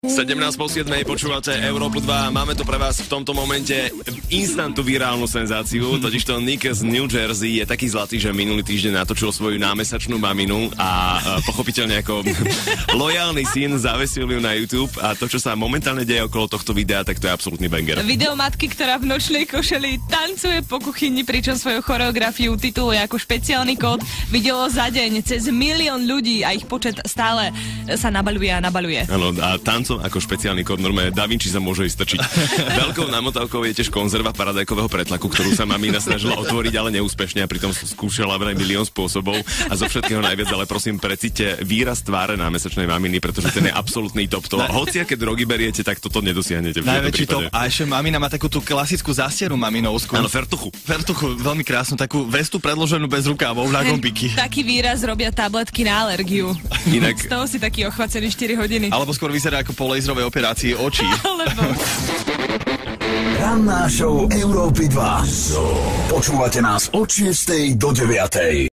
17:07 počúvate Európu 2. Máme tu pre vás v tomto momente instantnú virálnu senzáciu. Totižto Nick z New Jersey je taký zlatý, že minulý týždeň natočil svoju námesačnú maminu a pochopiteľne ako lojálny syn zavesil ju na YouTube a to, čo sa momentálne deje okolo tohto videa, tak to je absolútny banger. Video matky, ktorá v nočnej košeli tancuje po kuchyni, pričom svoju choreografiu tituluje ako špeciálny kód. Videlo za deň cez 1 000 000 ľudí a ich počet stále sa nabaľuje a nabaľuje. Áno, a tancom ako špeciálny kód normálne Da Vinci sa môže ísť strčiť. Veľkou namotavkou je tiež konzerva paradajkového pretlaku, ktorú sa mamina snažila otvoriť, ale neúspešne a pritom skúšala vraj 1 000 000 spôsobov a zo všetkého najviac, ale prosím, precíťte výraz tváre námesačnej maminy, pretože ten je absolútny top. To hociaké drogy beriete, tak toto nedosiahnete. Najväčší top. A ešte mamina má takú tú klasickú zastieru maminovskú. Áno, fertuchu. Fertuchu, veľmi krásnu, takú vestu predloženú bez rukávov na gombiky. Taký výraz robia tabletky na alergiu. Inak z toho si taký ochvacený 4 hodiny. Alebo skôr vyzerá ako po laserovej operácii očí. Alebo... Ranná show Európy 2. Počúvate nás od 6. do 9.